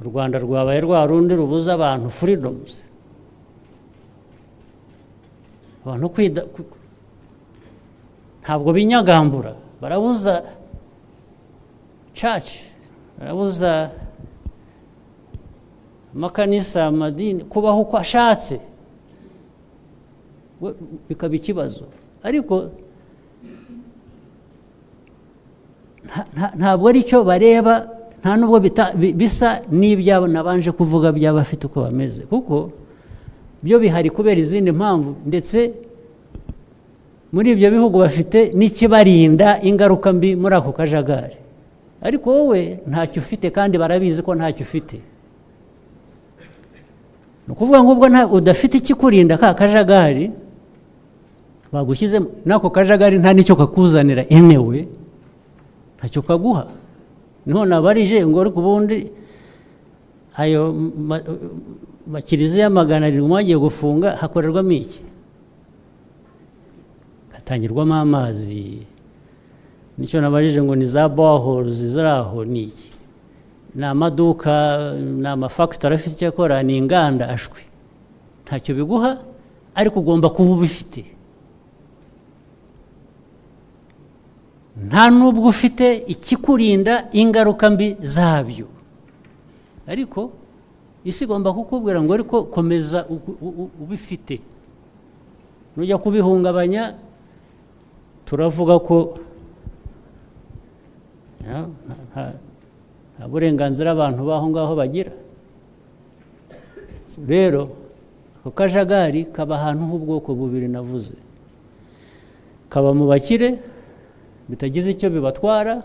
u Rwanda rwabaye rwa rundi rubuza abantu freedoms, abantu ntabwo binyagambura, barabuza church, barabuza amakanisa, amadini kubaho uko ashatse, bikaba ikibazo. Ariko ntabwo ari cyo bareba, nta nubwo bisa n'ibyabo nabanje kuvuga by'abafite uko bameze, kuko byo bihari kubera izindi mpamvu, ndetse muri ibyo bihugu bafite n'ikibarinda ingaruka mbi muri ako kajagari. Ariko wowe ntacyo ufite, kandi barabizi ko ntacyo ufite. Ni ukuvuga ngo ubwo udafite ikikurinda ka kajagari bagushyizemo, n'ako kajagari nta n'icyo kakuzanira enewe, ntacyo kaguha. Niho nabarije ngo ariko ubundi ayo makiriziya 700 mwagiye gufunga hakorerwamo iki? Hatangirwamo amazi. Nicyo nabarije ngo ni za boreholes ziraho ni iki? Ni amaduka, ni amafactory afite icyo akora, ni inganda ashwi. Ntacyo biguha, ariko ugomba kuba ubifite. Nta nubwo ufite ikikurinda ingaruka mbi zabyo, ariko isi igomba kukubwira ngo ariko komeza ubifite. Nujya kubihungabanya, turavuga ko nta burenganzira abantu baho ngaho bagira. Rero ako kajagari kaba ahantu h'ubwoko bubiri navuze, kaba mu bakire bitagize icyo bibatwara,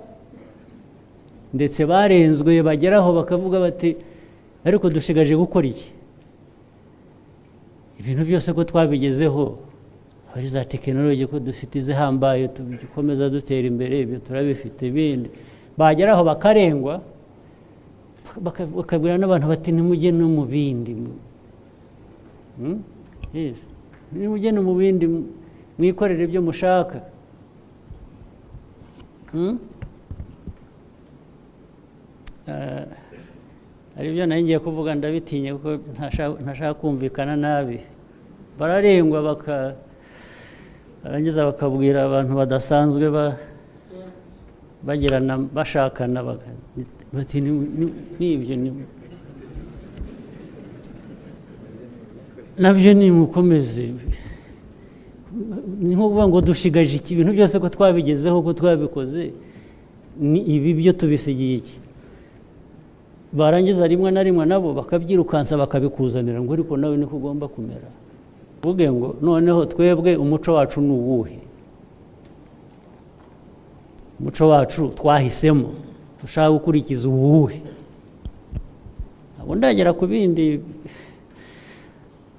ndetse barenzwe bageraho bakavuga bati ariko dushigaje gukora iki? Ibintu byose ko twabigezeho, hari za tekinoloji ko dufite izihambaye, dukomeza dutera imbere, ibyo turabifite. Ibindi bageraho bakarengwa, bakabwira n'abantu bati nimujye no mu bindi, nimujye no mu bindi, mwikorere ibyo mushaka. Hari ibyo nari ngiye kuvuga ndabitinye kuko ntashaka kumvikana nabi. Bararengwa barangiza bakabwira abantu badasanzwe bagirana bashakana bati n'ibyo nabyo nimukomeze. Ni nko kuvuga ngo dushigaje iki? Ibintu byose ko twabigezeho, ko twabikoze, ni ibi byo tubisigiye iki? Barangiza rimwe na rimwe nabo bakabyirukansa bakabikuzanira ngo ariko nawe niko ugomba kumera. Vuge ngo noneho twebwe umuco wacu ni uwuhe? Umuco wacu twahisemo dushaka gukurikiza uwuhe? Abo ndagera ku bindi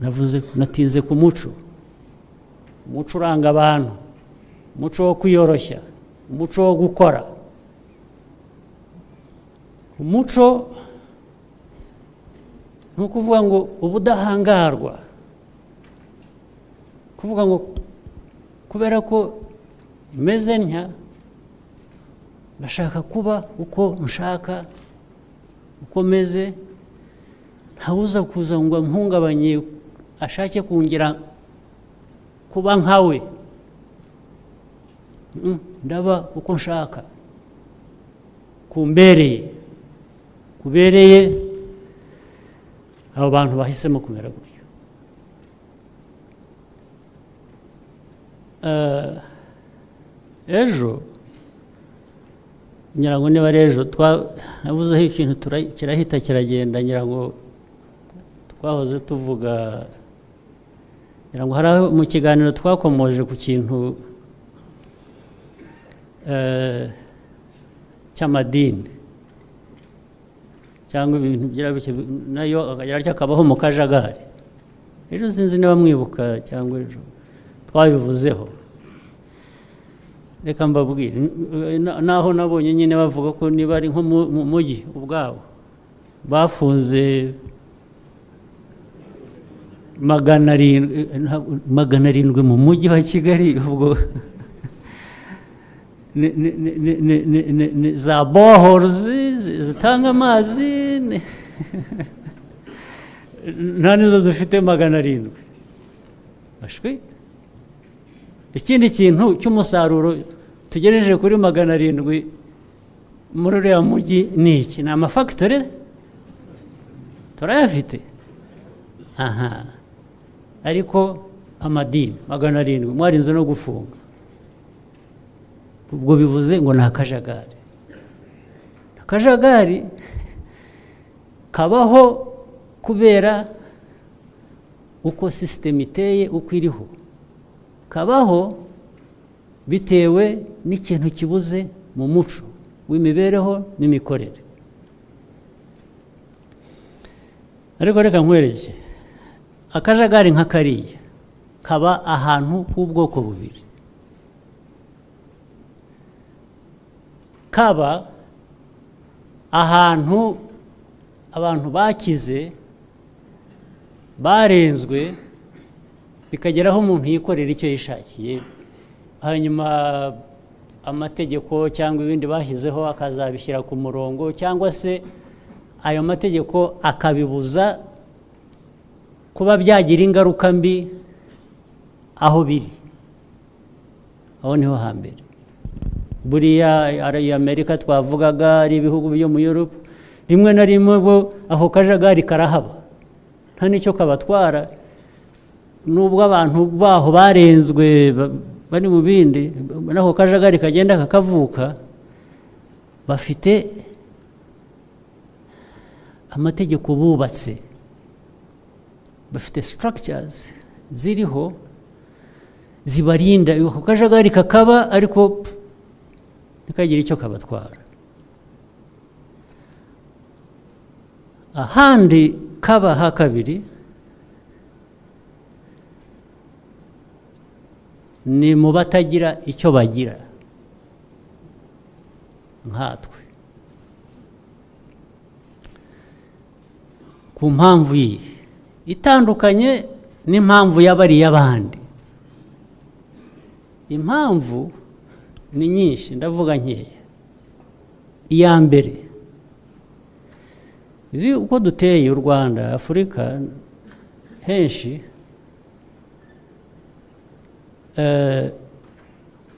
navuze, natinze ku muco. Umuco uranga abantu, umuco wo kwiyoroshya, umuco wo gukora, umuco ni ukuvuga ngo ubudahangarwa, kuvuga ngo kubera ko imeze ntya ndashaka kuba uko nshaka, uko meze, ntawuza kuza ngo mpungabanye ashake kungira kuba nkawe. Ndaba uko nshaka, kubereye abo bantu bahisemo kumera gutyo. Ejo ngira ngo niba ari ejo navuzeho ikintu kirahita kiragenda, ngira ngo twahoze tuvuga, ngira ngo hari mu kiganiro twakomoje ku kintu cy'amadini cyangwa ibintu nayo akabaho mu kajagari. Ejo sinzi niba mwibuka cyangwa ejo twabivuzeho. Reka mbabwire, naho nabonye nyine bavuga ko niba ari nko mu mujyi ubwabo bafunze 700 mu mujyi wa Kigali. Ubwo za boreholes zitanga amazi, nta nizo dufite 700 ashwi. Ikindi kintu cy'umusaruro tugejeje kuri 700 muri uriya mujyi ni iki? Ni amafactory turayafite. Aha, ariko amadini 700 mwarinze no gufunga. Ubwo bivuze ngo ni akajagari. Akajagari kabaho kubera uko system iteye, uko iriho. Kabaho bitewe n'ikintu kibuze mu muco w'imibereho n'imikorere. Ariko reka nkwereke, akajagari nka kariya kaba ahantu h'ubwoko bubiri. Kaba ahantu abantu bakize, barenzwe, bikageraho umuntu yikorera icyo yishakiye, hanyuma amategeko cyangwa ibindi bashyizeho akazabishyira ku murongo, cyangwa se ayo mategeko akabibuza kuba byagira ingaruka mbi aho biri. Aho niho hambere. Buriya ari Amerika twavugaga, ari ibihugu byo mu Europe, rimwe na rimwe bo aho kajagari karahaba, nta nicyo kabatwara. Nubwo abantu baho barenzwe bari mu bindi, naho kajagari kagenda kakavuka, bafite amategeko bubatse, bafite structures ziriho zibarinda ako kajagari kakaba, ariko ntikagire icyo kabatwara. Ahandi kaba ha kabiri ni mu batagira icyo bagira nkatwe, ku mpamvu iyi itandukanye n'impamvu y'abariya abandi. Impamvu ni nyinshi, ndavuga nkeya. Iya mbere, izi uko duteye u Rwanda, Afurika henshi,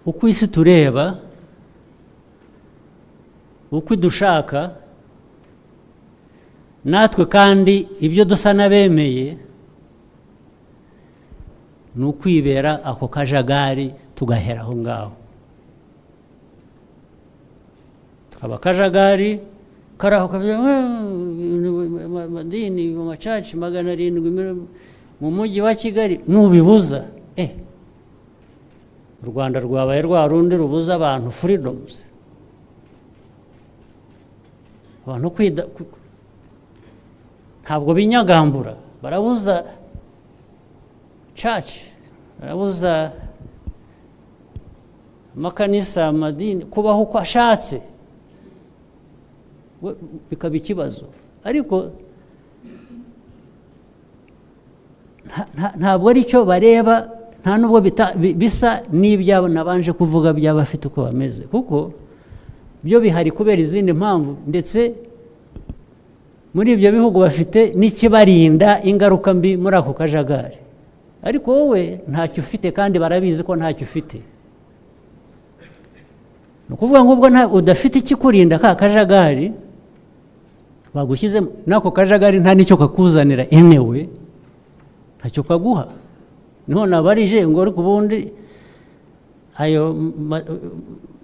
uko isi tureba, uko dushaka, natwe kandi ibyo dusa n'abemeye ni ukwibera ako kajagari, tugahera aho ngaho. Tukaba akajagari karaho kavuga amadini mu macaci 700 mu mujyi wa Kigali, nubibuza u Rwanda rwabaye rwa rundi rubuza abantu freedoms, abantu ntabwo binyagambura, barabuza church, barabuza amakanisa, amadini kubaho uko ashatse, bikaba ikibazo. Ariko ntabwo ari cyo bareba, nta nubwo bisa n'ibyabo nabanje kuvuga by'abafite uko bameze, kuko byo bihari kubera izindi mpamvu, ndetse muri ibyo bihugu bafite n'ikibarinda ingaruka mbi muri ako kajagari. Ariko wowe ntacyo ufite, kandi barabizi ko ntacyo ufite. Ni ukuvuga ngo ubwo udafite ikikurinda ka kajagari bagushyizemo, n'ako kajagari nta n'icyo kakuzanira enewe, ntacyo kaguha. Niho nabarije ngo ariko ubundi ayo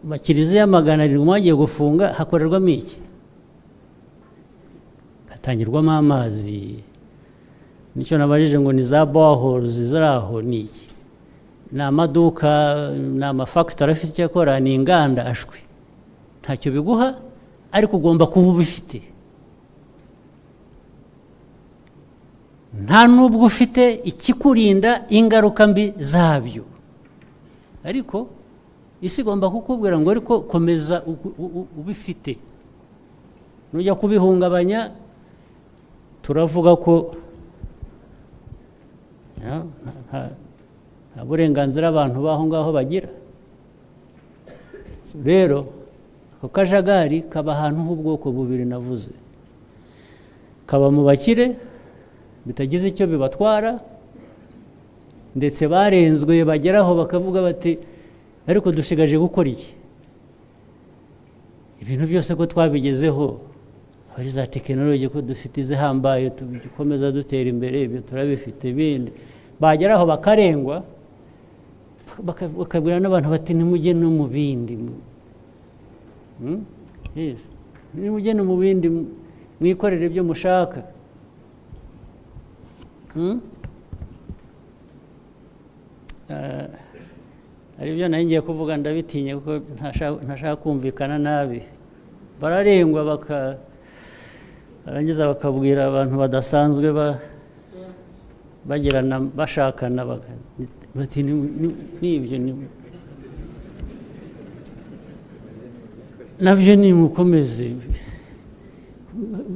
makiriziya 700 mwagiye gufunga hakorerwamo iki? Hatangirwamo amazi. Nicyo nabarije ngo ni za boreholes ziraho ni iki? Ni amaduka, ni amafactory afite icyo akora, ni inganda ashwi. Ntacyo biguha, ariko ugomba kuba ubifite. Nta nubwo ufite ikikurinda ingaruka mbi zabyo, ariko isi igomba kukubwira ngo ariko komeza ubifite. Nujya kubihungabanya, turavuga ko nta burenganzira abantu baho ngaho bagira. Rero ako kajagari kaba ahantu h'ubwoko bubiri navuze. bakaba mu bakire bitagize icyo bibatwara, ndetse barenzwe bageraho bakavuga bati ariko dushigaje gukora iki? Ibintu byose ko twabigezeho, hari za tekinoloji ko dufite izihambaye, dukomeza dutera imbere, ibyo turabifite, ibindi bageraho bakarengwa, bakabwira n'abantu bati nimujye no mu bindi, nimujye no mu bindi, mwikorere ibyo mushaka. Hari ibyo nari ngiye kuvuga ndabitinye kuko ntashaka kumvikana nabi. Bararengwa barangiza bakabwira abantu badasanzwe bagirana bashakana bati n'ibyo nabyo nimukomeze.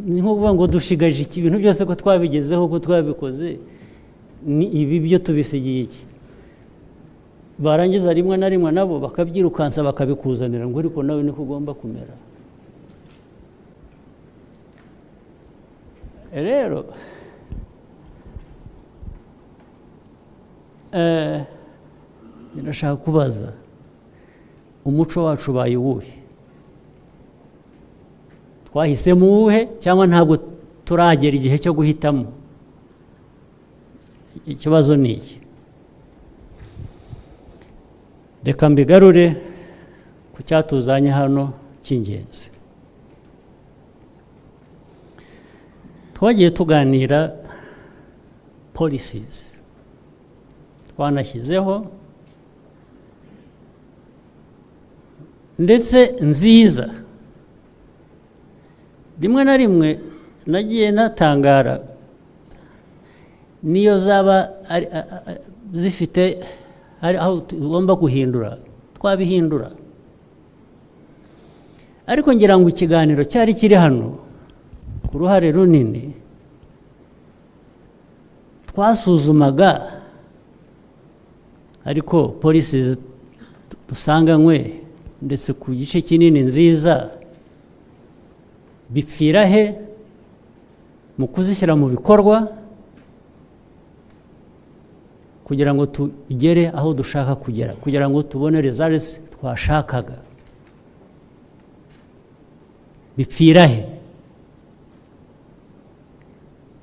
Ni nko kuvuga ngo dushigaje iki? Ibintu byose ko twabigezeho, ko twabikoze, ni ibi byo tubisigiye iki? Barangiza rimwe na rimwe nabo bakabyirukansa bakabikuzanira ngo ariko nawe niko ugomba kumera. Rero ndashaka kubaza, umuco wacu ubaye uwuhe? Twahisemo uwuhe cyangwa ntabwo turagera igihe cyo guhitamo? Ikibazo ni iki? Reka mbigarure ku cyatuzanye hano cy'ingenzi. Twagiye tuganira policies twanashyizeho ndetse nziza. Rimwe na rimwe nagiye natangara niyo zaba zifite aho tugomba guhindura, twabihindura. Ariko ngira ngo ikiganiro cyari kiri hano ku ruhare runini twasuzumaga, ariko policies dusanganywe ndetse ku gice kinini nziza bipfira he mu kuzishyira mu bikorwa kugira ngo tugere aho dushaka kugera, kugira ngo tubone results twashakaga. Bipfira he?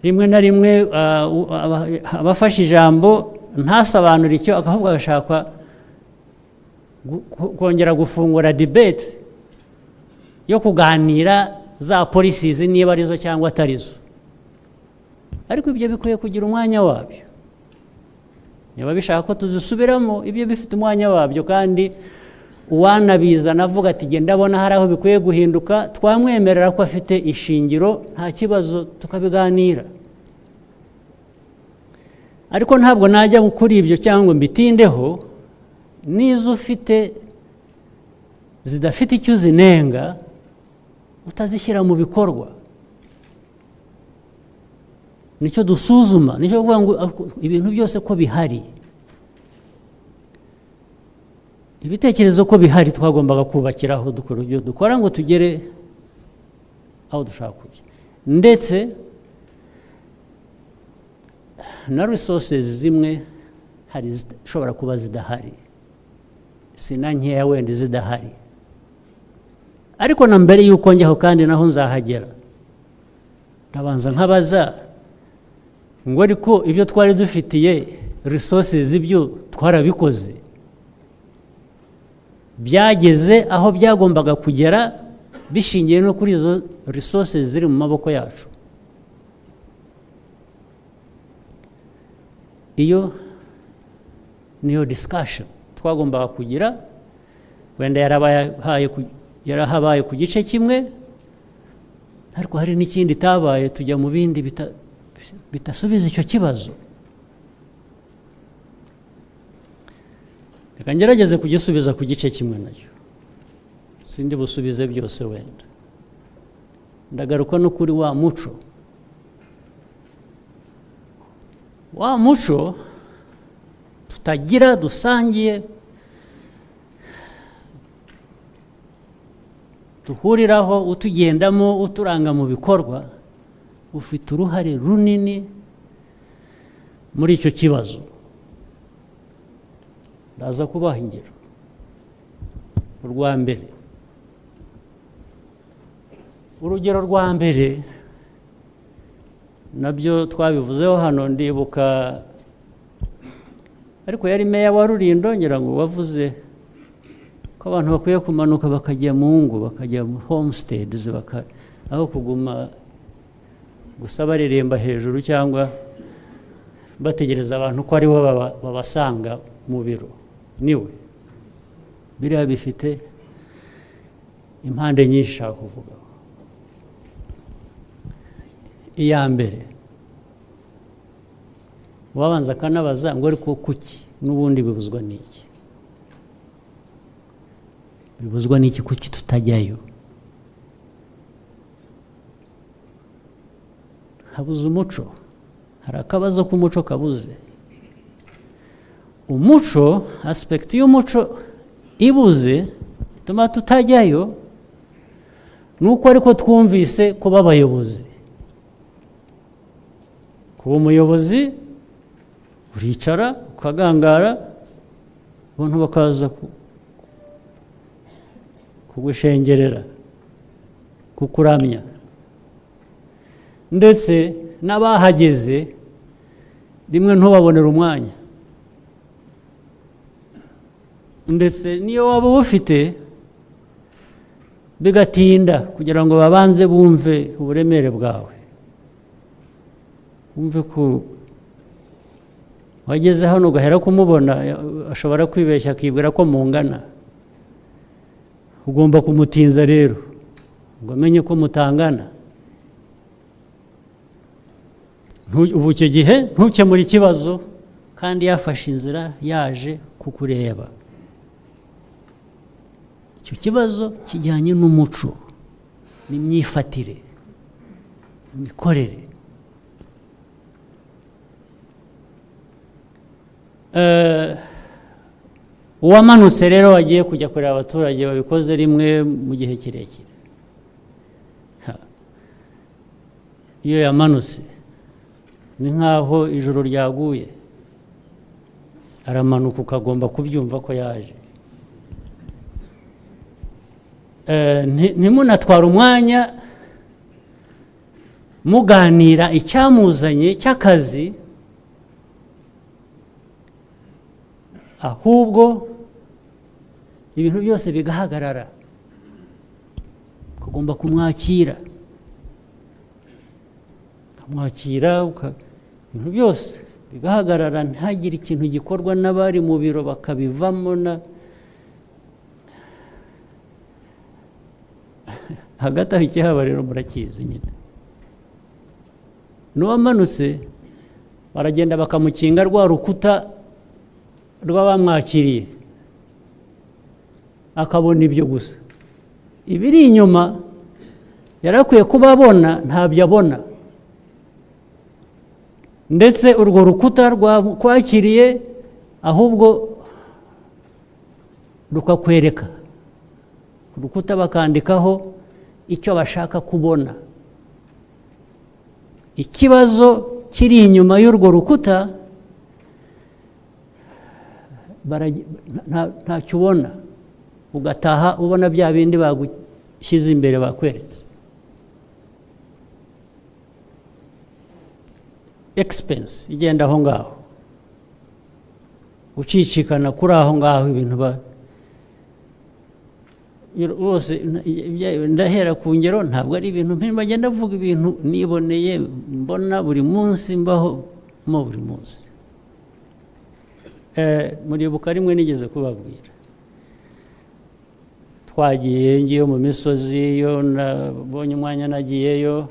Rimwe na rimwe abafashe ijambo ntasobanura icyo, ahubwo agashaka kongera gufungura debate yo kuganira za policies niba arizo cyangwa atarizo. Ariko ibyo bikwiye kugira umwanya wabyo. Niba bishaka ko tuzisubiramo, ibyo bifite umwanya wabyo, kandi uwanabizana avuga ati genda ndabona hari aho bikwiye guhinduka, twamwemerera ko afite ishingiro, nta kibazo, tukabiganira. Ariko ntabwo najya kuri ibyo cyangwa mbitindeho, nizo ufite zidafite icyo zinenga utazishyira mu bikorwa. Nicyo dusuzuma, nicyo kuvuga ngo ibintu byose ko bihari, ibitekerezo ko bihari, twagombaga kubakiraho dukora ibyo dukora ngo tugere aho dushaka kujya. Ndetse na resources zimwe hari zishobora kuba zidahari, sina nkeya wenda zidahari. Ariko na mbere y'uko njyaho kandi naho nzahagera, ndabanza nkabaza ngo ariko ibyo twari dufitiye resources ibyo twarabikoze, byageze aho byagombaga kugera bishingiye no kuri izo resources ziri mu maboko yacu. Iyo niyo discussion twagombaga kugira, wenda yarahabaye ku gice kimwe, ariko hari n'ikindi tabaye, tujya mu bindi bitasubiza icyo kibazo. Reka ngerageze kugisubiza ku gice kimwe nacyo, sindi busubize byose wenda. Ndagaruka no kuri wa muco. Wa muco tutagira, dusangiye, duhuriraho, utugendamo, uturanga mu bikorwa, ufite uruhare runini muri icyo kibazo. Ndaza kubaha ingero. Urwa mbere, urugero rwa mbere nabyo twabivuzeho hano, ndibuka ariko yari meya wa Rulindo, ngira ngo wavuze ko abantu bakwiye kumanuka bakajya mu ngo, bakajya mu homesteads, aho kuguma gusa bareremba hejuru cyangwa bategereza abantu ko ari bo babasanga mu biro. Niwe biriya bifite impande nyinshi nshaka kuvuga. Iya mbere, wabanza akanabaza ngo ariko kuki n'ubundi bibuzwa n'iki? Bibuzwa n'iki kuki tutajyayo? Habuze umuco. Hari akabazo k'umuco kabuze. Umuco, aspect y'umuco ibuze ituma tutajyayo, nuko ariko twumvise kuba abayobozi. Kuba umuyobozi uricara ukagangara, abantu bakaza kugushengerera, kukuramya, ndetse n'abahageze rimwe ntubabonera umwanya, ndetse niyo waba ufite bigatinda kugira ngo babanze bumve uburemere bwawe, wumve ko wageze hano ugahera kumubona, ashobora kwibeshya akibwira ko mungana. Ugomba kumutinza rero ngo amenye ko mutangana. Ubu icyo gihe ntukemure ikibazo kandi yafashe inzira yaje kukureba. Icyo kibazo kijyanye n'umuco, n'imyifatire, imikorere. Uwamanutse rero wagiye kujya kureba abaturage babikoze rimwe mu gihe kirekire, iyo yamanutse ni nk'aho ijoro ryaguye, aramanuka ukagomba kubyumva ko yaje. Ntimunatwara umwanya muganira icyamuzanye cy'akazi, ahubwo ibintu byose bigahagarara, ukagomba kumwakira, ibintu byose bigahagarara, ntihagire ikintu gikorwa n'abari mu biro bakabivamo. Hagati aho ikihaba rero murakizi nyine. N'uwamanutse baragenda bakamukinga rwa rukuta rw'abamwakiriye, akabona ibyo gusa. Ibiri inyuma yarakwiye kuba abona, ntabyo abona. Ndetse urwo rukuta rwakwakiriye ahubwo rukakwereka, urukuta bakandikaho icyo bashaka kubona. Ikibazo kiri inyuma y'urwo rukuta ntacyo ubona, ugataha ubona bya bindi bagushyize imbere bakweretse. Expense igenda aho ngaho, gucicikana kuri aho ngaho, ibintu rwose. Ndahera ku ngero, ntabwo ari ibintu bagenda avuga, ibintu niboneye mbona buri munsi, mbaho mo buri munsi. Muribuka rimwe nigeze kubabwira, twagiye ngiye mu misozi, yo nabonye umwanya nagiyeyo.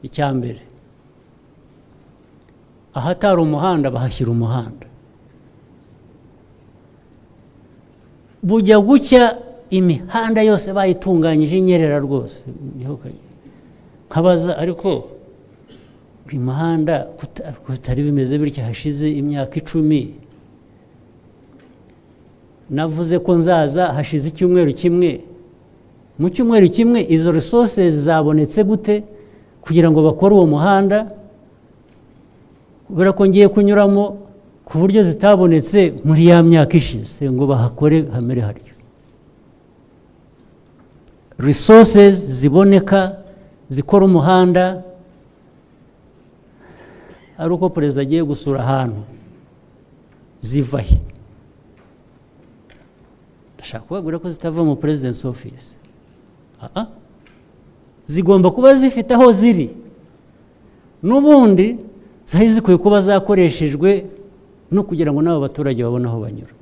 Icyambere, ahatari umuhanda bahashyira umuhanda. Bujya gucya imihanda yose bayitunganyije inyerera rwose. Nkabaza, ariko buri muhanda kutari bimeze bityo hashize imyaka 10? Navuze ko nzaza hashize icyumweru kimwe. Mu cyumweru kimwe izo resources zabonetse gute kugira ngo bakore uwo muhanda kubera ko ngiye kunyuramo ku buryo zitabonetse muri ya myaka ishize ngo bahakore hamere haryo. Resources ziboneka zikora umuhanda ari uko perezida agiye gusura ahantu ziva he? Ndashaka kubabwira ko zitava mu President's Office. Zigomba kuba zifite aho ziri, n'ubundi zari zikwiye kuba zakoreshejwe no kugira ngo n'abo baturage babone aho banyura.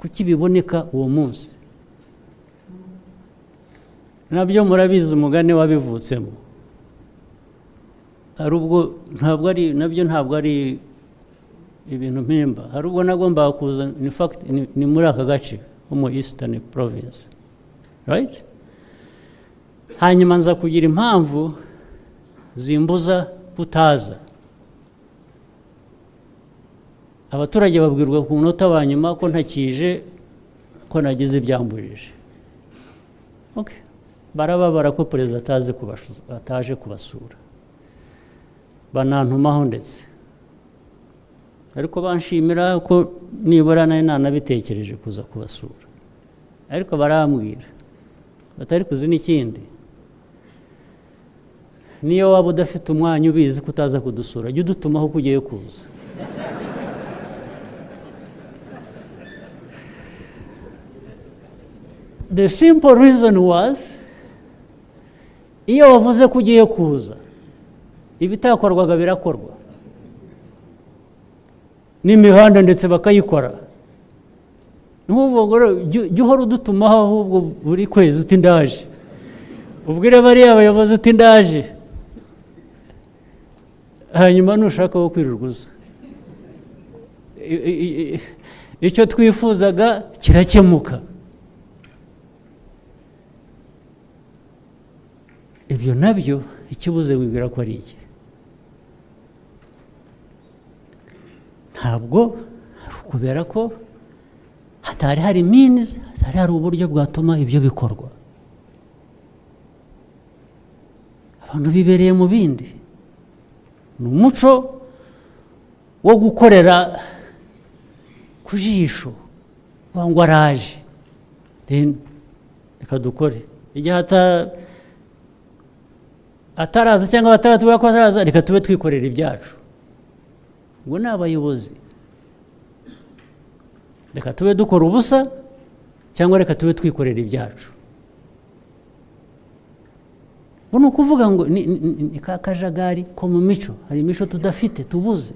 Kuki biboneka uwo munsi? Nabyo murabizi umugani wabivutsemo. Hari ubwo ntabwo ari ibintu mpimba. Hari ubwo nagomba kuza, in fact ni muri aka gace ho mu Eastern Province, right? Hanyuma nza kugira impamvu zimbuza kutaza. Abaturage babwirwa ku munota wa nyuma ko ntakije, ko nagize ibyambujije. Okay. Barababara ko perezida ataje kubasura, banantumaho ndetse, ariko banshimira ko nibura nari nanabitekereje kuza kubasura, ariko barambwira batari kuzi n'ikindi, niyo waba udafite umwanya ubizi kutaza kudusura, jya udutumaho ko ugiye kuza. The simple reason was, iyo wavuze ko ugiye kuza, ibitakorwaga birakorwa, n'imihanda ndetse bakayikora. Jya uhora udutumaho ahubwo buri kwezi uti ndaje, ubwire bariya abayobozi uti ndaje, hanyuma nushaka wo kwirirwa uza. Icyo twifuzaga kirakemuka. Ibyo nabyo ikibuze wibwira ko ari iki? Ntabwo ari ukubera ko hatari hari means, hatari hari uburyo bwatuma ibyo bikorwa. Abantu bibereye mu bindi. Ni umuco wo gukorera ku jisho, ngo araje, then reka dukore. Igihe ataraza cyangwa bataratubwira ko ataraza, reka tube twikorera ibyacu. Ngo ni abayobozi, reka tube dukora ubusa cyangwa reka tube twikorera ibyacu. Ngo ni ukuvuga ngo ni ka kajagari ko mu mico. Hari imico tudafite, tubuze.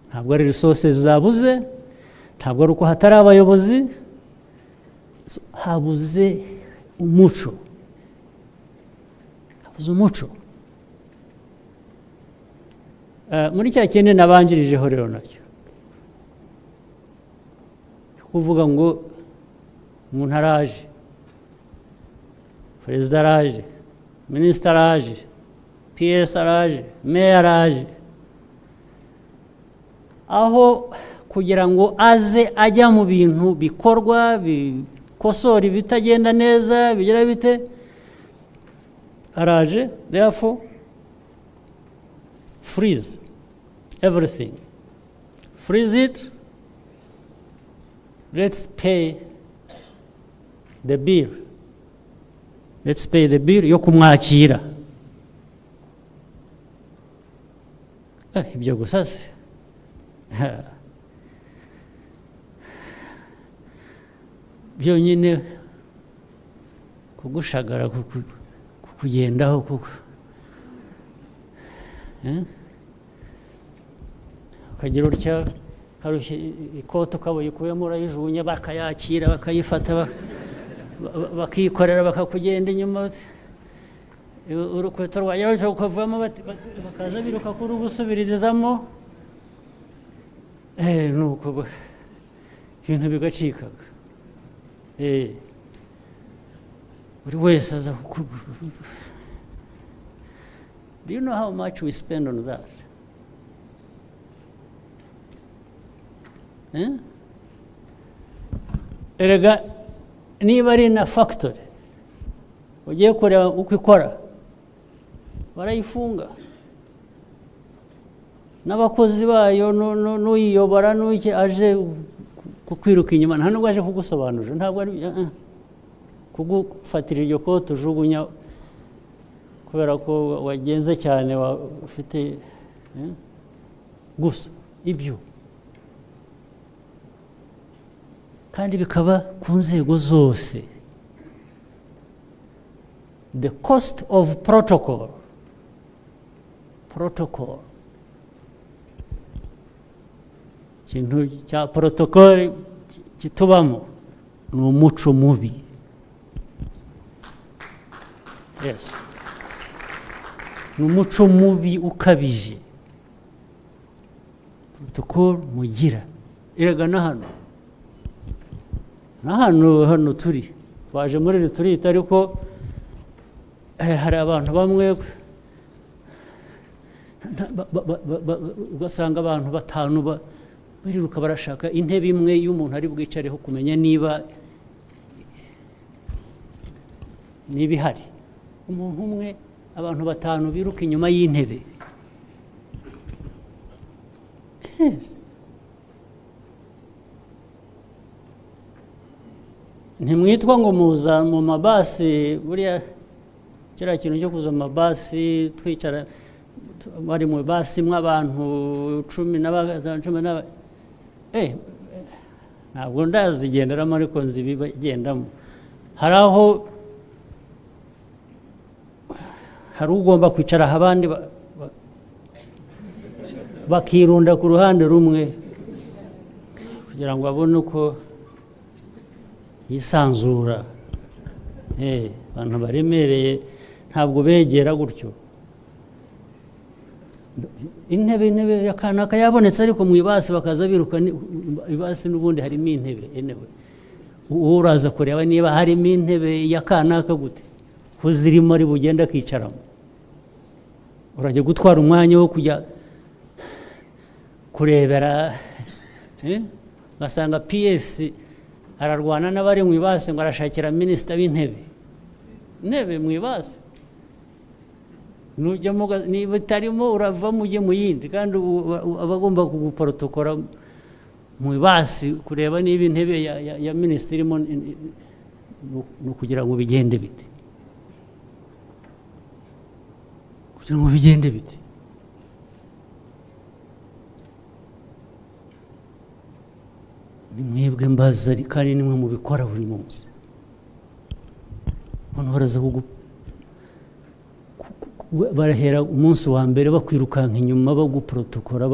Ntabwo ari resources zabuze, ntabwo ari uko hatari abayobozi, habuze umuco. Umuco muri cya kindi nabanjirijeho rero nacyo kuvuga ngo umuntu araje, perezida araje, minisitiri araje, PS araje, meya araje, aho kugira ngo aze ajya mu bintu bikorwa bikosora ibitagenda neza bigira bite, araje, therefore freeze everything, freeze it, let's pay the bill, let's pay the bill yo kumwakira. Ibyo gusa se byonyine kugushagara kugendaho kuko ukagira utya harushye ikoto ukabuyikuyemo urayijugunya bakayakira bakayifata bakikorera bakakugenda inyuma urukweto rwawe ukavamo bakaza biruka kuri gusubirizamo nuko ibintu bigacikaga buri wese aza. Do you know how much we spend on that? Erega niba ari na factory ugiye kureba uko ikora barayifunga, n'abakozi bayo n'uyiyobora n'uki aje kukwiruka inyuma nta nubwo aje kugusobanurira, ntabwo ari kugufatira iryo kote ujugunya kubera ko wagenze cyane ufite gusa ibyo, kandi bikaba ku nzego zose. The cost of protocol ikintu cya protocol kitubamo ni umuco mubi. Yes, ni umuco mubi ukabije protocol mugira. Erega na hano turi twaje muri retreat, ariko hari abantu bamwe ugasanga abantu batanu bariruka barashaka intebe imwe y'umuntu ari bwicareho kumenya niba ihari. Umuntu umwe, abantu batanu biruka inyuma y'intebe. Ntimwitwa ngo muza mu mabasi, buriya kiriya kintu cyo kuza mu mabasi twicara bari mu basi mw'abantu 10 ntabwo ndazigenderamo, ariko nzi bigendamo. Hari aho hari ugomba kwicara abandi bakirunda ku ruhande rumwe kugira ngo abone uko yisanzura. Abantu baremereye ntabwo begera gutyo. Intebe ya kanaka yabonetse, ariko mu ibasi bakaza biruka. Ibasi n'ubundi harimo intebe enewe, uraza kureba niba harimo intebe ya kanaka gute kuzirimo ari bugenda akicaramo. Urajya gutwara umwanya wo kujya kurebera ugasanga PS ararwana n'abari mu ibasi ngo arashakira minisita w'intebe mu ibasi. Niba utarimo uravamo ujye mu yindi, kandi abagomba kuguporotokora mu ibasi kureba niba intebe ya minisitiri irimo, ni ukugira ngo bigende bite, ni mwebwe mbaza, kandi nimwe mubikora buri munsi. Hano baraza barahera umunsi wa mbere bakwirukanka inyuma baguprotokora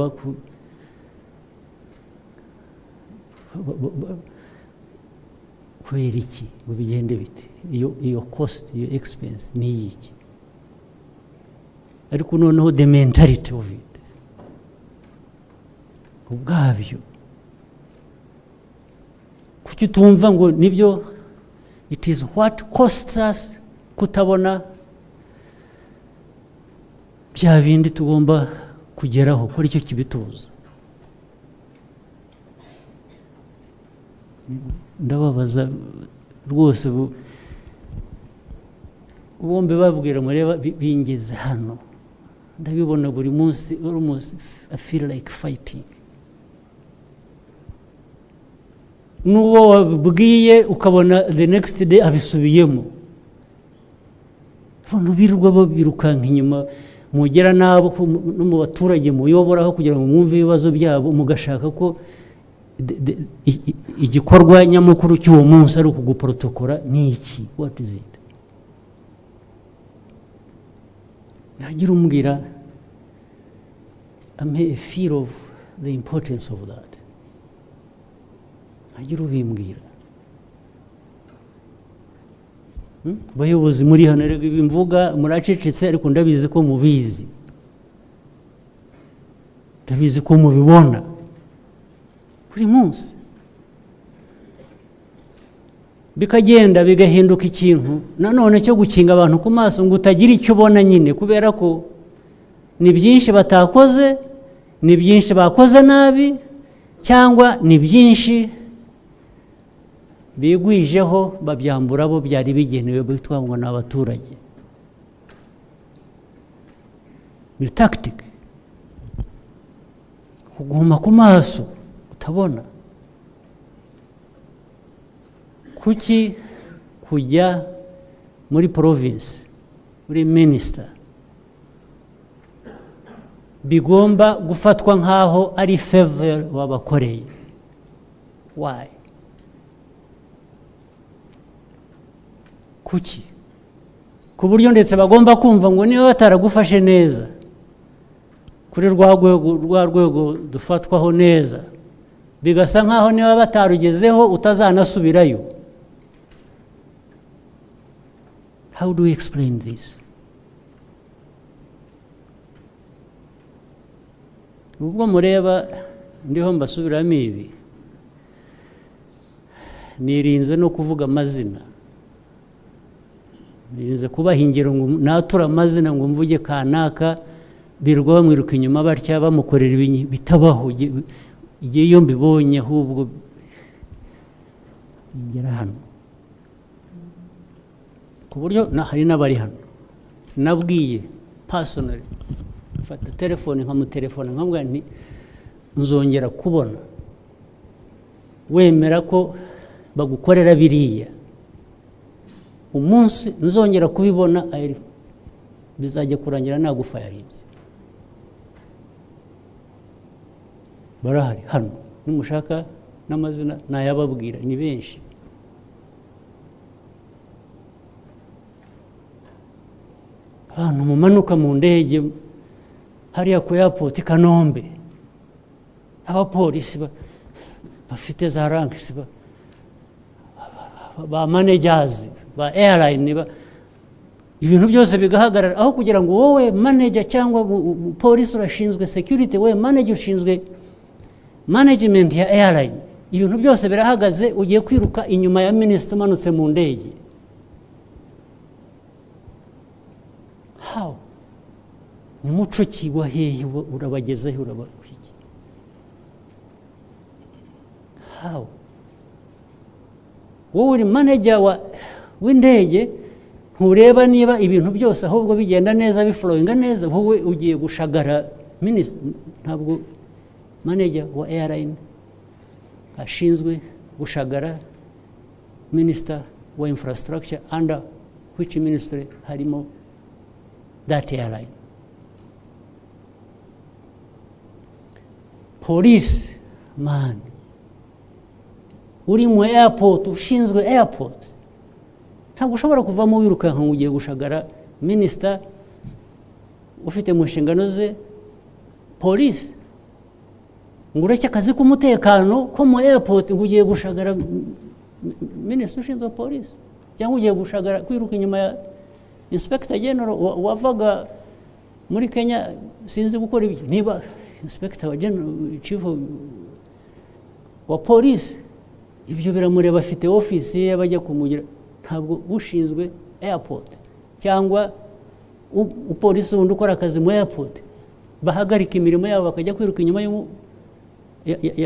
kubera iki ngo bigende bite? Iyo cost, iyo expense ni iki? Ariko noneho the mentality of it ubwabyo, kuki tumva ngo nibyo? It is what costs us kutabona bya bindi tugomba kugeraho, ko aricyo kibituza. Ndababaza rwose, bombe babwira mureba bingeze hano, ndabibona buri munsi. Almost I feel like fighting. N'uwo wabwiye ukabona the next day abisubiyemo. Abantu birirwa babirukanka inyuma, mugera nabo no mu baturage muyoboraho kugira ngo mwumve ibibazo byabo, mugashaka ko igikorwa nyamukuru cy'uwo munsi ari ukuguprotokora. Ni iki? What is it? Nagira umbwira, I feel of the importance of that. Nagira ubimbwira. Bayobozi muri hano rero imvuga muracecetse, ariko ndabizi ko mubizi, ndabizi ko mubibona buri munsi, bikagenda bigahinduka ikintu nanone cyo gukinga abantu ku maso ngo utagira icyo ubona nyine, kubera ko ni byinshi batakoze, ni byinshi bakoze nabi, cyangwa ni byinshi bigwijeho babyambura abo byari bigenewe bitwa ngo ni abaturage. Ni tactic kuguma ku maso utabona. Kuki kujya muri province muri minister bigomba gufatwa nkaho ari favor wabakoreye? Why? Kuki? Ku buryo ndetse bagomba kumva ngo niba bataragufashe neza kuri rwa rwego dufatwaho neza, bigasa nkaho niba batarugezeho utazanasubirayo. How do we explain this? Ubwo mureba ndiho mbasubiramo ibi, nirinze no kuvuga amazina, nirinze kubaha ingero ngo natura amazina ngo mvuge kanaka, birirwa bamwiruka inyuma batya bamukorera ibintu bitabaho. Igihe iyo mbibonye ahubwo ngera hano, ku buryo hari n'abari hano nabwiye personally, mfata telefone nkamutelefona nkamubwira nti nzongera kubona wemera ko bagukorera biriya, umunsi nzongera kubibona bizajya kurangira nagufayarinze. Barahari hano, nimushaka n'amazina nayababwira, ni benshi. Abantu mumanuka mu ndege hariya ku airport i Kanombe, abapolisi bafite za ranks, ba managers ba airline, ibintu byose bigahagarara, aho kugira ngo wowe manager cyangwa polisi urashinzwe security, wowe manager ushinzwe management ya airline, ibintu byose birahagaze, ugiye kwiruka inyuma ya minister umanutse mu ndege. How? Ni muco ki wa hehe urabagezeho urabashiki? How? Wowe uri manager w'indege, ntureba niba ibintu byose ahubwo bigenda neza, biflowinga neza, wowe ugiye gushagara minister. Ntabwo manager wa airline ashinzwe gushagara minister wa infrastructure, under which ministry harimo that airline. Police man uri mu airport, ushinzwe airport, ntabwo ushobora kuvamo wirukanka ngo ugiye gushagara minister ufite mu nshingano ze police, ngo ureke akazi k'umutekano ko mu airport ngo ugiye gushagara minister ushinzwe police, cyangwa ugiye gushagara kwiruka inyuma ya inspector general wavaga muri Kenya, sinzi gukora ibyo. Niba inspector wa general, chief wa police, ibyo biramureba, afite office ye bajya kumugira. Ntabwo ushinzwe airport cyangwa upolisi wundi ukora akazi mu airport bahagarika imirimo yabo bakajya kwiruka inyuma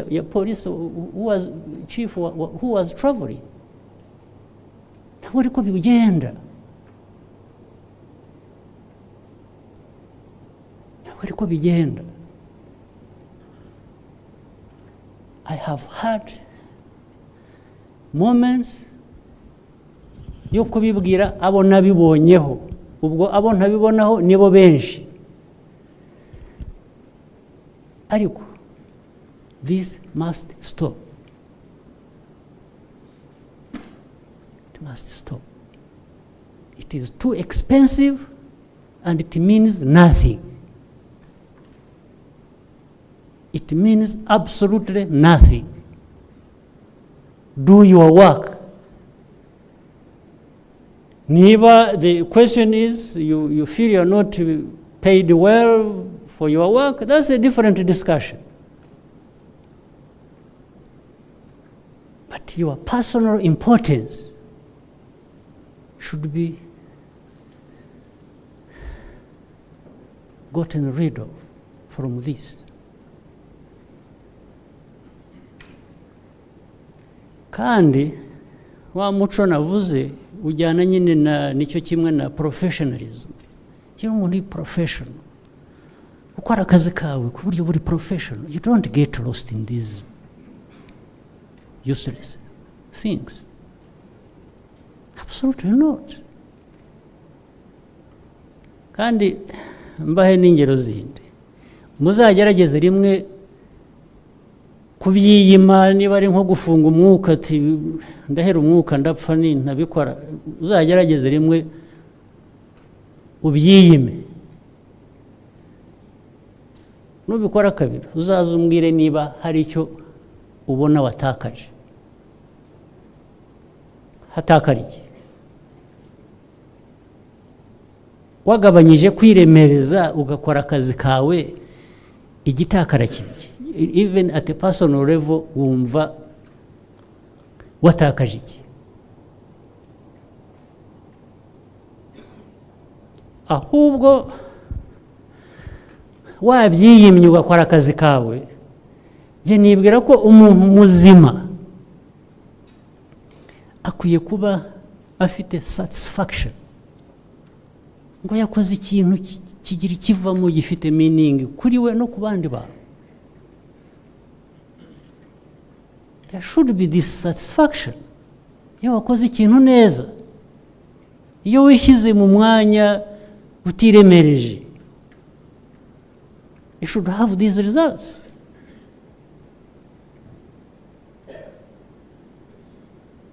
ya police who was chief who was traveling. Ntabwo ariko bigenda. Ariko bigenda. I have had moments yo kubibwira abo nabibonyeho, ubwo abo ntabibonaho nibo benshi. Ariko this must stop. It must stop. It is too expensive and it means nothing. It means absolutely nothing. Do your work. Niba the question is you feel you're not paid well for your work, that's a different discussion. But your personal importance should be gotten rid of from this. Kandi wa muco navuze ujyana nyine nicyo kimwe na professionalism. Iyo umuntu ari professional ukora akazi kawe ku buryo buri professional, you don't get lost in these useless things. Absolutely not. Kandi mbahe n'ingero zindi, muzagerageze rimwe kubyiyima, niba ari nko gufunga umwuka ati ndahera umwuka ndapfa ntabikora, uzagerageze rimwe ubyiyime, nubikora kabiri uzaza umbwire niba hari icyo ubona watakaje. Hatakariye wagabanyije kwiremereza ugakora akazi kawe, igitakara kibye, even at a personal level wumva watakaje iki? Ahubwo wabyiyimye ugakora akazi kawe, njye nibwira ko umuntu muzima akwiye kuba afite satisfaction ngo yakoze ikintu kigira ikivamo gifite meaning kuri we no ku bandi bantu. There should be this satisfaction. Iyo wakoze ikintu neza, iyo wishyize mu mwanya utiremereje, you should have these results.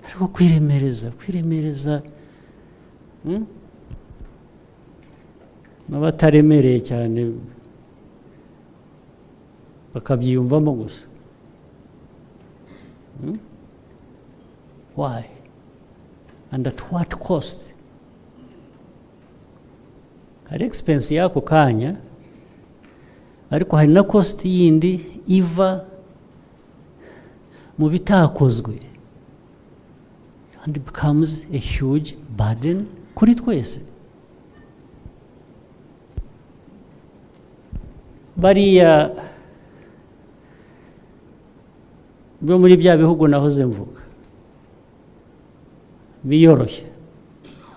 Ariko kwiremereza n'abataremereye cyane bakabyiyumvamo gusa. Why? And at what cost? Hari expense yako kanya, ariko hari na cost yindi iva mu bitakozwe, and it becomes a huge burden kuri twese. Bariya bo muri bya bihugu nahoze mvuga biyoroshye,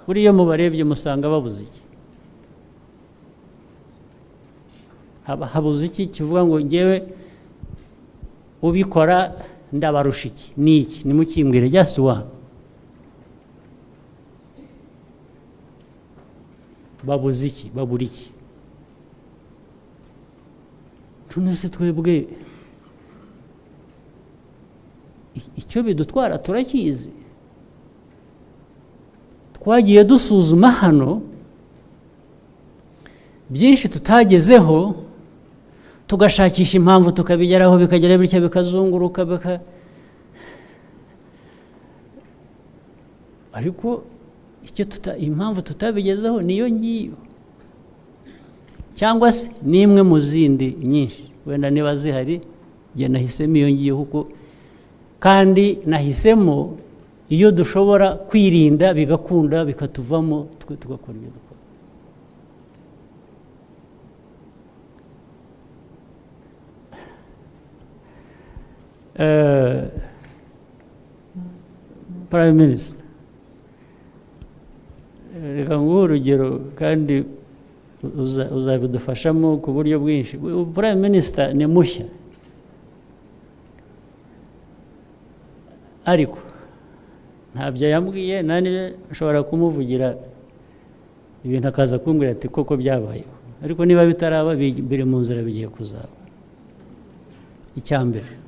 buriya mubarebye musanga babuze iki? Habuze iki kivuga ngo ngewe ubikora ndabarusha iki n'iki? Nimukimbwire just one. Babuze iki? Babura iki? Tunese twebwe icyo bidutwara turakizi. Twagiye dusuzuma hano byinshi tutagezeho, tugashakisha impamvu tukabigeraho, bikagera bityo bikazunguruka ariko impamvu tutabigezeho niyo ngiyo, cyangwa se nimwe mu zindi nyinshi wenda niba zihari. Njye nahisemo iyo ngiyo kuko kandi nahisemo iyo dushobora kwirinda bigakunda bikatuvamo tugakora ibyo dukora. Prime Minister, reka nguhe urugero kandi uzabidufashamo ku buryo bwinshi. Prime Minister ni mushya, ariko ntabyo yambwiye, nani nshobora kumuvugira ibintu akaza kumbwira ati koko byabayeho, ariko niba bitaraba biri mu nzira bigiye kuzaba. Icyambere,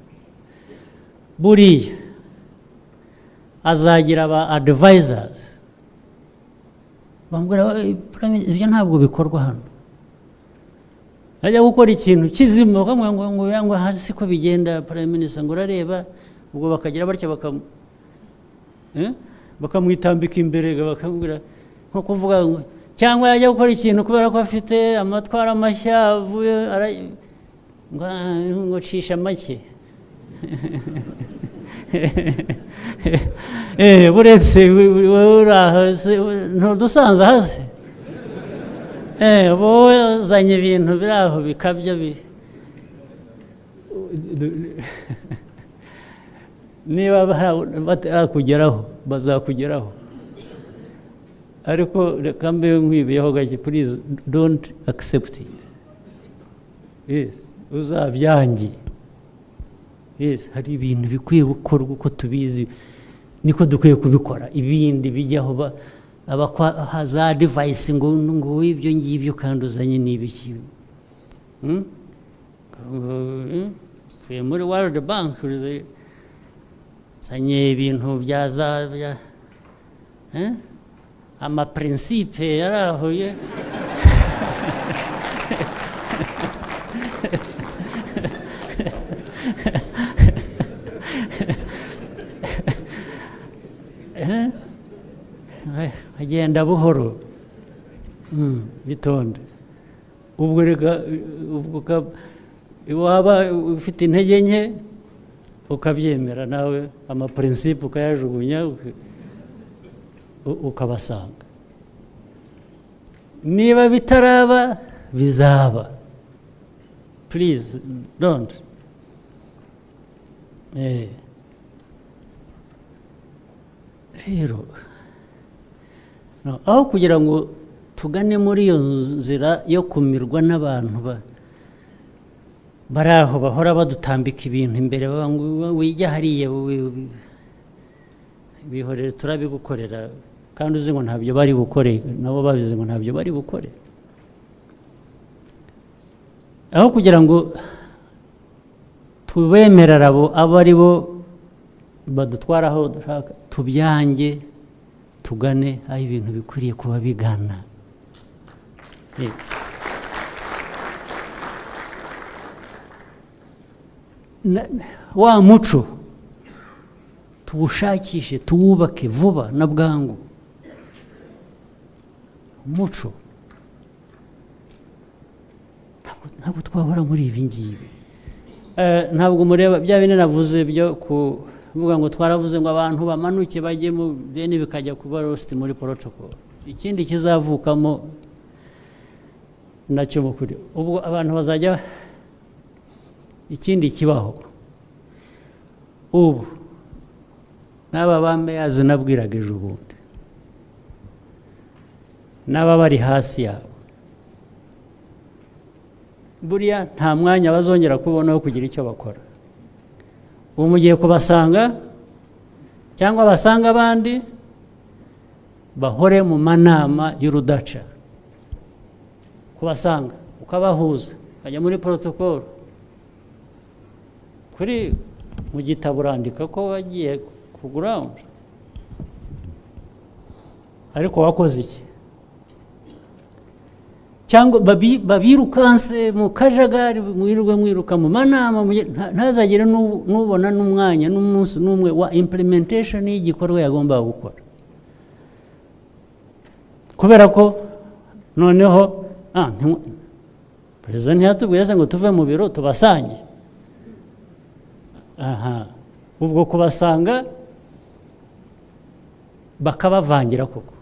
buriya azagira aba advisors bambwira ibyo ntabwo bikorwa hano. Ajya gukora ikintu kizima bakamubwira ngo hasi ko bigenda Prime Minister, ngo urareba, ubwo bakagira batya bakamwitambika imbere bakamubwira nko kuvuga ngo, cyangwa yajya gukora ikintu kubera ko afite amatwara mashya avuye ngo cisha make buretse ntudusanze hasi wowe uzanye ibintu biri aho bikabya niba batakugeraho bazakugeraho. Ariko reka mbe nkwibiyeho gake, please don't accept it. Yes, uzabyange. Yes, hari ibintu bikwiye gukorwa uko tubizi, niko dukwiye kubikora. Ibindi bijyaho haza device ngo ibyo ngibyo kandi uzanye n'ibiki. Fuye muri World Bank uzanye ibintu byaza amaprincipe yarahuye. Agenda buhoro, bitonde. Ubwo reka waba ufite intege nke ukabyemera nawe, amaprincipe ukayajugunya ukabasanga. Niba bitaraba bizaba. Please don't. Rero aho kugira ngo tugane muri iyo nzira yo kumirwa n'abantu bari aho bahora badutambika ibintu imbere, wijya hariya bihorere turabigukorera, kandi uzi ngo ntabyo bari bukore, nabo babizi ngo ntabyo bari bukore. Aho kugira ngo tubemerera abo ari bo badutwaraho dushaka, tubyange tugane aho ibintu bikwiriye kuba bigana. Wa muco tuwushakishe, tuwubake vuba na bwangu. Umuco ntabwo twahora muri ibi ngibi. Ntabwo mureba bya bine navuze byo kuvuga ngo twaravuze ngo abantu bamanuke bajye mu bene bikajya kuba roast muri protocol. Ikindi kizavukamo nacyo mukuri, ubwo abantu bazajya, ikindi kibaho ubu n'aba bameyazi nabwiraga ejo bundi, n'aba bari hasi yabo, buriya nta mwanya bazongera kubonaho kugira icyo bakora. Ubu mugiye kubasanga cyangwa basanga abandi bahore mu manama y'urudaca, kubasanga ukabahuza, ukajya muri protocol. Kuri mu gitabo urandika ko wagiye ku ground, ariko wakoze iki? Cyangwa babirukanse mu kajagari, mwiruka mu manama, ntazagire nubona n'umwanya n'umunsi n'umwe wa implementation y'igikorwa yagomba gukora, kubera ko noneho perezida ntiyatubwiye ngo tuve mu biro tubasange. Ubwo kubasanga bakabavangira koko,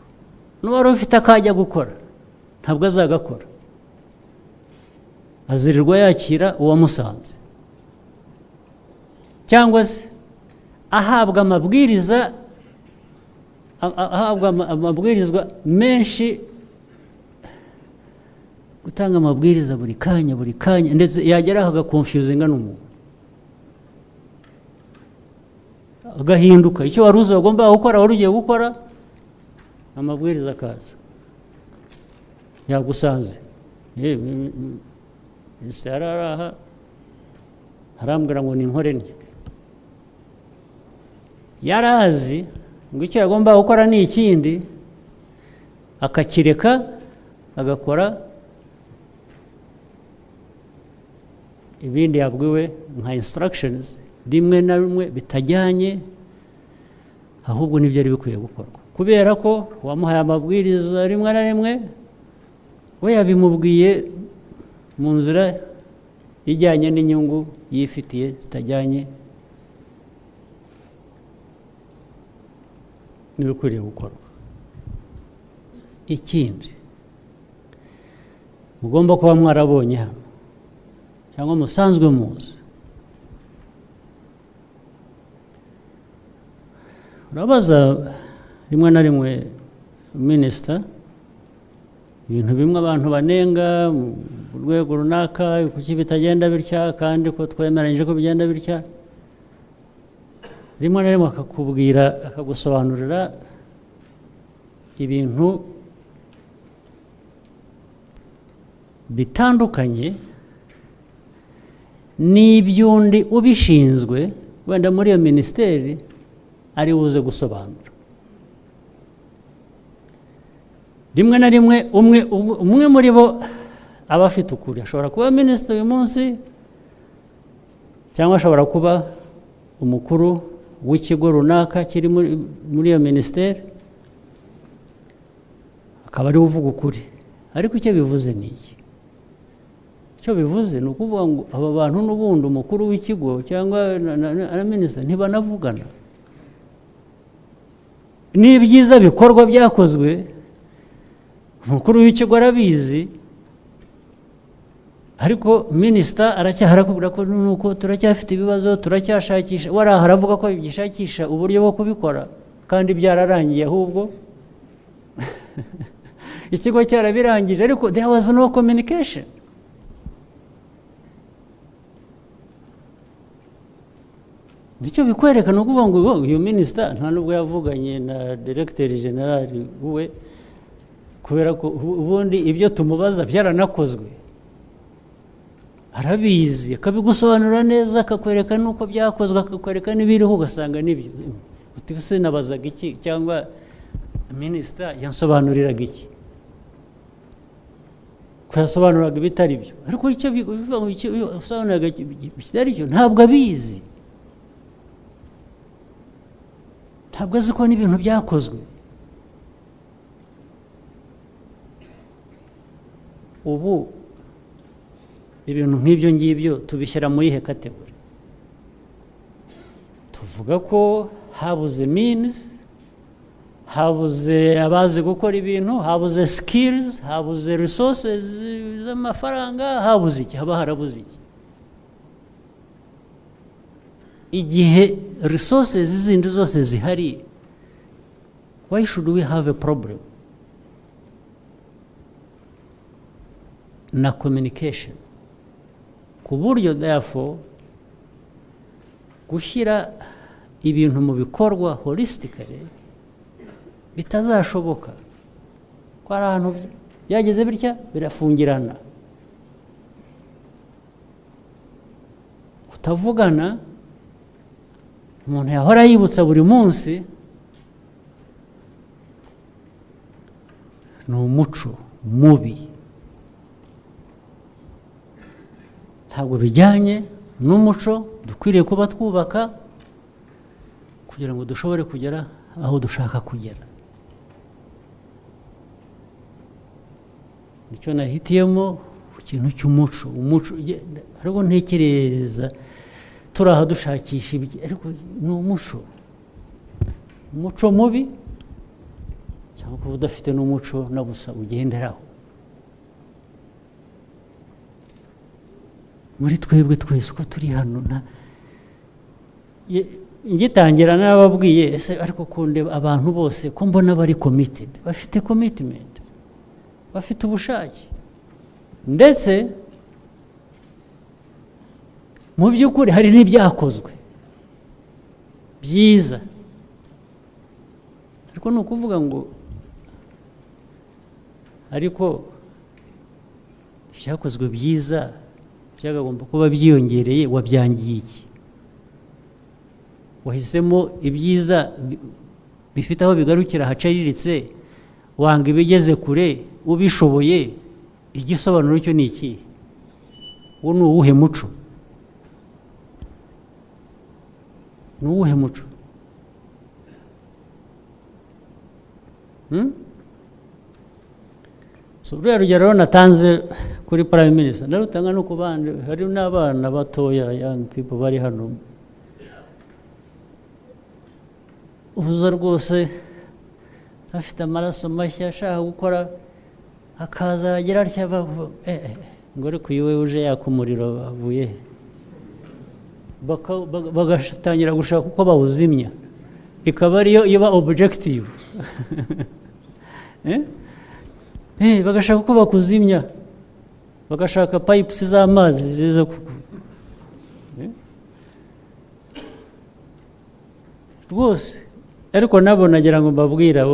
n'uwari ufite akajya gukora ntabwo azagakora, azirirwa yakira uwamusanze, cyangwa se ahabwa amabwirizwa menshi, gutanga amabwiriza buri kanya ndetse yageraho agakonfuzinga n'umuntu, agahinduka icyo wari uzi agomba gukora, wari ugiye gukora, amabwiriza akaza yagusanze. Minisitiri araha arambwira ngo ni inkore nke, yarazi ngo icyo yagomba gukora ni ikindi, akakireka agakora ibindi yabwiwe nka instructions rimwe na rimwe bitajyanye, ahubwo nibyo ari bikwiye gukorwa, kubera ko wamuhaye amabwiriza rimwe na rimwe we yabimubwiye mu nzira ijyanye n'inyungu yifitiye zitajyanye n'ibikwiriye gukorwa. Ikindi mugomba kuba mwarabonye hano cyangwa musanzwe muzi, urabaza rimwe na rimwe minisita ibintu bimwe abantu banenga mu rwego runaka kuki bitagenda bitya kandi ko twemeranyije ko bigenda bitya, rimwe na rimwe akakubwira akagusobanurira ibintu bitandukanye n'iby'undi ubishinzwe wenda muri iyo minisiteri ari buze gusobanura. Rimwe na rimwe umwe muri bo aba afite ukuri, ashobora kuba minisitiri uyu munsi cyangwa ashobora kuba umukuru w'ikigo runaka kiri muri iyo minisiteri, akaba ariwe uvuga ukuri, ariko icyo bivuze ni iki? Icyo bivuze ni ukuvuga ngo aba bantu n'ubundi umukuru w'ikigo cyangwa na minisitiri ntibanavugana. N'ibyiza bikorwa byakozwe umukuru w'ikigo arabizi, ariko minisita aracyaharakubwira ko nuko turacyafite ibibazo, turacyashakisha, waraha aravuga ko bigishakisha uburyo bwo kubikora kandi byararangiye, ahubwo ikigo cyarabirangije, ariko there was no communication. Icyo bikwereka ni ukuvuga ngo uyu minisita nta nubwo yavuganye na diregiteri generali we, kubera ko ubundi ibyo tumubaza byaranakozwe, arabizi, akabigusobanurira neza, akakwereka n'uko byakozwe, akakwereka n'ibiriho, ugasanga n'ibyo utise nabazaga iki cyangwa minisita yansobanuriraga iki, ko yasobanuraga ibitari byo, ariko icyo usobanuraga bitari byo ntabwo abizi, ntabwo azi ko n'ibintu byakozwe. Ubu ibintu nk'ibyo ngibyo tubishyira muri ihe kategori, tuvuga ko habuze means, habuze abazi gukora ibintu, habuze skills, habuze resources z'amafaranga, habuze iki? Haba harabuze iki? Igihe resources zindi zose zihari, why should we have a problem na communication? Ku buryo therefore gushyira ibintu mu bikorwa holistically bitazashoboka, ko ari ahantu byageze bitya birafungirana, kutavugana umuntu yahora yibutsa buri munsi, ni umuco mubi, ntabwo bijyanye n'umuco dukwiriye kuba twubaka kugira ngo dushobore kugera aho dushaka kugera. Nicyo nahitiyemo ikintu cy'umuco, ariko ntekereza turi aha dushakisha ibyo, ariko ni umuco mubi, cyangwa kuba udafite n'umuco na busa ugenderaho. Muri twebwe twese uko turi hano, ngitangira n'ababwiye ese ariko kundeba abantu bose ko mbona bari committed, bafite commitment, bafite ubushake, ndetse mu by'ukuri hari n'ibyakozwe byiza, ariko ni ukuvuga ngo ariko ibyakozwe byiza byagomba kuba byiyongereye, wabyangiye iki? Wahisemo ibyiza bifite aho bigarukira haciriritse, wanga ibigeze kure, ubishoboye, igisobanuro cyo ni iki? Uwo ni uwuhe muco? Ni uwuhe muco? So ruriya rugero natanze kuri prime minister narutanga no ku bandi, hari n'abana batoya, young people bari hano, uvuza rwose afite amaraso mashya ashaka gukora, akaza agira atya ngo ariko iwe uje yaka umuriro avuye, bagatangira gushaka uko bawuzimya, ikaba ariyo iba objective. Bagashaka uko bakuzimya, bagashaka pipes z'amazi ziza rwose. Ariko nabo nagira ngo mbabwira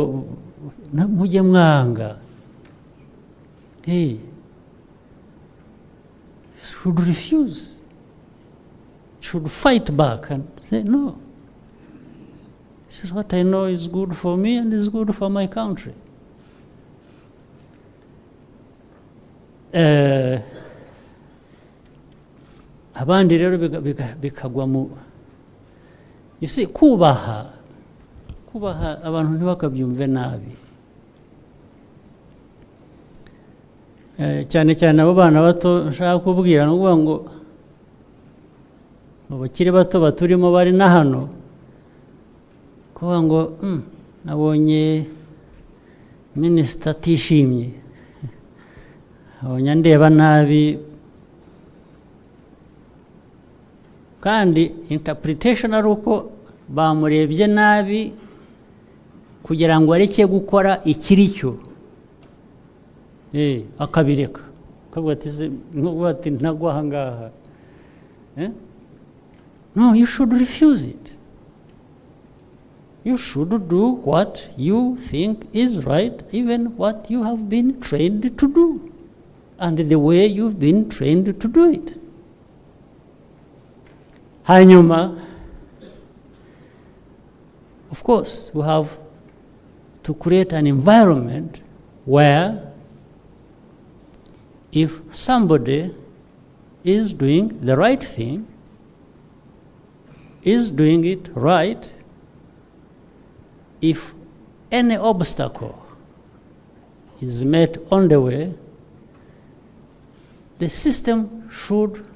mujye mwanga, should refuse, should fight back and say no, this is what I know is good for me and is good for my country. Abandi rero bikagwa mu, you see, kubaha abantu ntibakabyumve nabi, cyane cyane abo bana bato nshaka kubwira, no kuvuga ngo abakiri bato baturimo bari na hano, kuvuga ngo nabonye minisita atishimye, abonye ndeba nabi, kandi interpretation ari uko bamurebye nabi kugira ngo areke gukora ikiri cyo, akabireka, akavuga ati ntagwa aha ngaha. No, you should refuse it. You should do what you think is right, even what you have been trained to do, and the way you've been trained to do it. Hanyuma, of course, we have to create an environment where if somebody is doing the right thing, is doing it right, if any obstacle is met on the way, the system should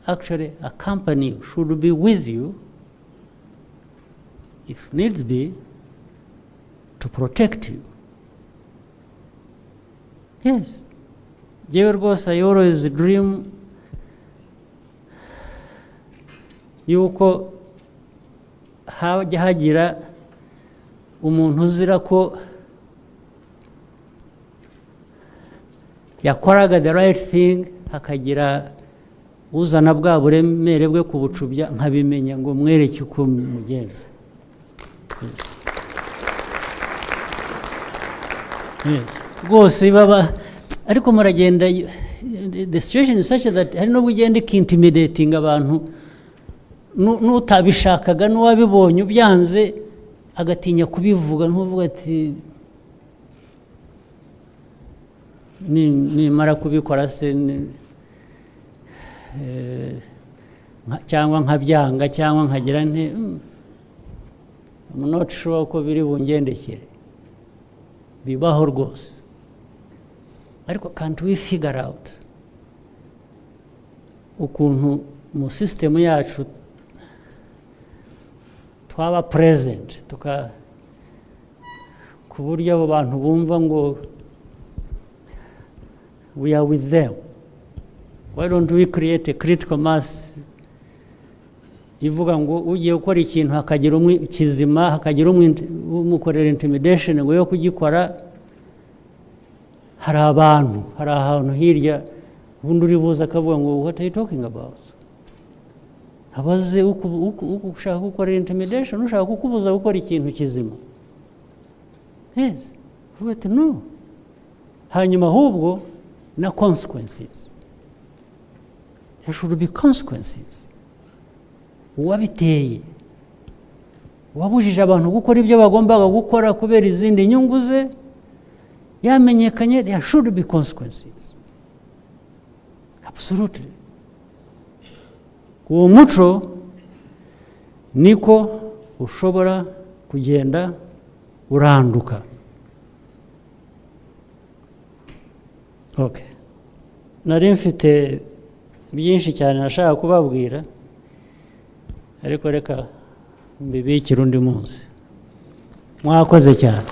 actually accompany you, should be with you, if needs be, to protect you. Yes. Jewe rwose, I always dream yuko hajya hagira umuntu uzira ko yakoraga the right thing, hakagira uzana bwa buremere bwe kubucubya, nkabimenya ngo mwereke uko mugenza. Rwose baba, ariko muragenda, the situation is such that hari no bugende intimidating abantu, n'utabishakaga n'uwabibonye ubyanze agatinya kubivuga, ntuvuga ati nimara kubikora se cyangwa nkabyanga cyangwa nkagira nte, I'm not sure ko biri bungendekere. Bibaho rwose. Ariko can't we figure out ukuntu mu system yacu twaba present, ku buryo abo bantu bumva ngo we are with them. Why don't we create a critical mass ivuga ngo ugiye gukora ikintu hakagira kizima, hakagira umukorera intimidation ngo yo kugikora, hari abantu, hari ahantu hirya ubundi uri buza akavuga ngo what are you talking about? Abaze ushaka gukora intimidation, ushaka kukubuza gukora ikintu kizima. Yes. Uvuga no. Hanyuma ahubwo na consequences. There should be consequences. Uwabiteye, uwabujije abantu gukora ibyo bagombaga gukora kubera izindi nyungu ze, yamenyekanye, there should be consequences. Absolutely. Uwo muco niko ushobora kugenda uranduka. Okay. Nari mfite byinshi cyane nashaka kubabwira, ariko reka mbibikire undi munsi. Mwakoze cyane.